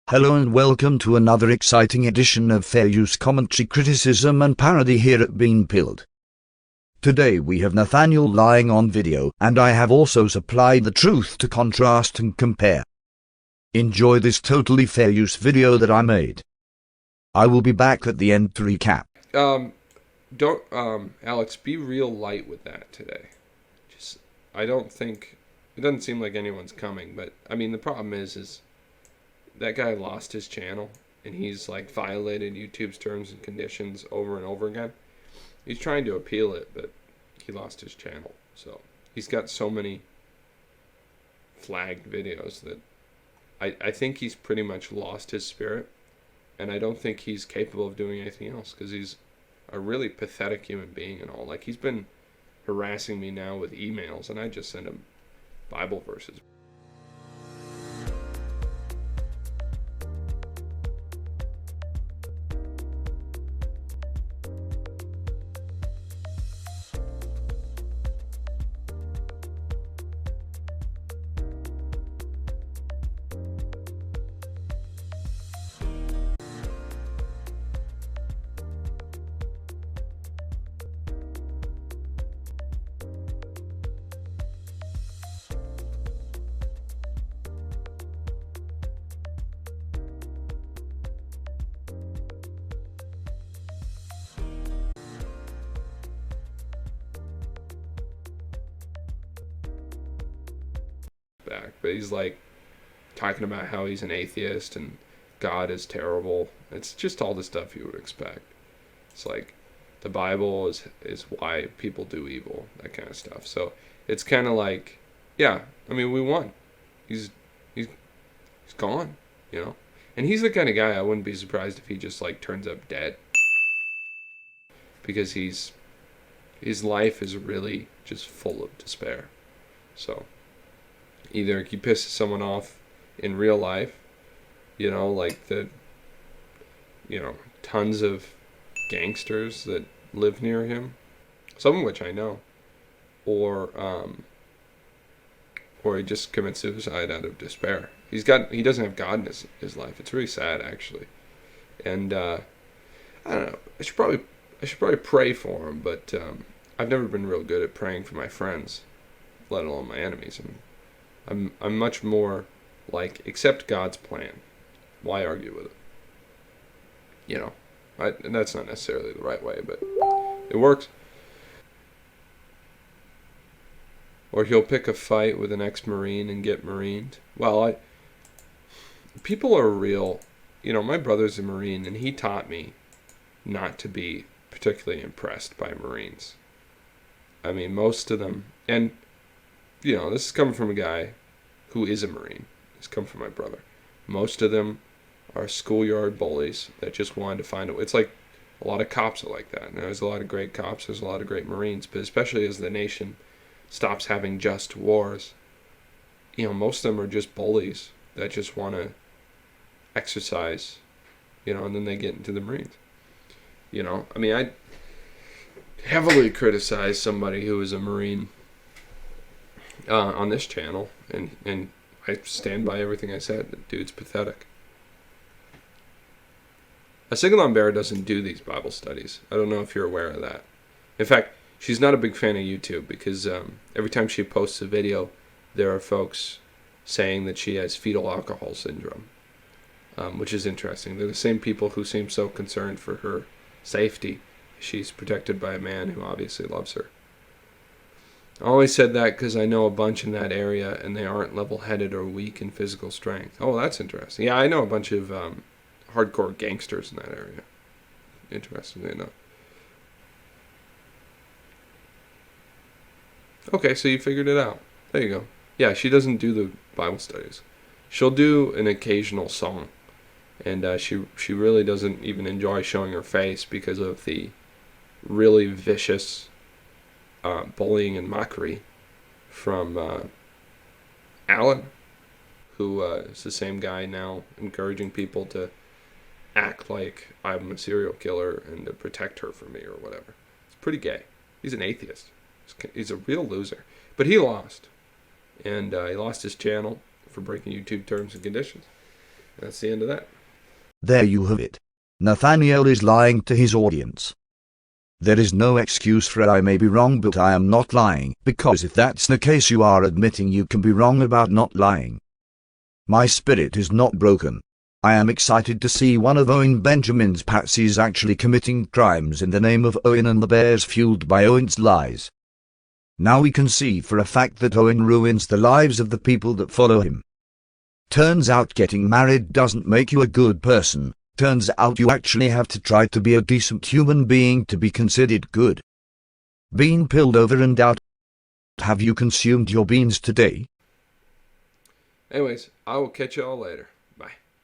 Hello and welcome to another exciting edition of Fair Use Commentary, Criticism and Parody here at Bean Pilled. Today we have Nathaniel lying on video, and I have also supplied the truth to contrast and compare. Enjoy this totally fair use video that I made. I will be back at the end to recap. Alex, be real light with that today. I don't think, it doesn't seem like anyone's coming, but, I mean, the problem is that guy lost his channel, and he's, violated YouTube's terms and conditions over and over again. He's trying to appeal it, but he lost his channel. So, he's got so many flagged videos that I think he's pretty much lost his spirit, and I don't think he's capable of doing anything else, because he's a really pathetic human being and all. He's been harassing me now with emails, and I just send him Bible verses. Back, but he's talking about how he's an atheist and God is terrible. It's just all the stuff you would expect. It's the Bible is why people do evil, that kind of stuff. So it's kind of yeah, I mean, we won. He's gone, and he's the kind of guy I wouldn't be surprised if he just turns up dead, because his life is really just full of despair. So either he pisses someone off in real life, tons of gangsters that live near him, some of which I know, or he just commits suicide out of despair. He doesn't have God in his life. It's really sad, actually. And I don't know. I should probably pray for him, but I've never been real good at praying for my friends, let alone my enemies. I'm much more accept God's plan. Why argue with it? And that's not necessarily the right way, but it works. Or he'll pick a fight with an ex-Marine and get Marined. Well, people are real. My brother's a Marine, and he taught me not to be particularly impressed by Marines. I mean, most of them, and this is coming from a guy who is a Marine. It's come from my brother. Most of them are schoolyard bullies that just wanted to find a way. It's a lot of cops are like that. And there's a lot of great cops. There's a lot of great Marines. But especially as the nation stops having just wars, most of them are just bullies that just want to exercise, and then they get into the Marines. I mean, I heavily criticize somebody who is a Marine on this channel, and I stand by everything I said. The dude's pathetic. A Single-on Bear doesn't do these Bible studies. I don't know if you're aware of that. In fact, she's not a big fan of YouTube, because every time she posts a video, there are folks saying that she has fetal alcohol syndrome, which is interesting. They're the same people who seem so concerned for her safety. She's protected by a man who obviously loves her. I always said that because I know a bunch in that area, and they aren't level-headed or weak in physical strength. Oh, that's interesting. Yeah, I know a bunch of hardcore gangsters in that area, interestingly enough. Okay, so you figured it out. There you go. Yeah, she doesn't do the Bible studies. She'll do an occasional song, and she really doesn't even enjoy showing her face because of the really vicious bullying and mockery from Alan, who is the same guy now encouraging people to act like I'm a serial killer and to protect her from me or whatever. It's pretty gay. He's an atheist. He's a real loser. But he lost. And he lost his channel for breaking YouTube terms and conditions. That's the end of that. There you have it. Nathaniel is lying to his audience. There is no excuse for it. I may be wrong, but I am not lying, because if that's the case, you are admitting you can be wrong about not lying. My spirit is not broken. I am excited to see one of Owen Benjamin's Patsies actually committing crimes in the name of Owen and the bears fueled by Owen's lies. Now we can see for a fact that Owen ruins the lives of the people that follow him. Turns out getting married doesn't make you a good person. Turns out you actually have to try to be a decent human being to be considered good. Bean pilled over and out. Have you consumed your beans today? Anyways, I will catch you all later.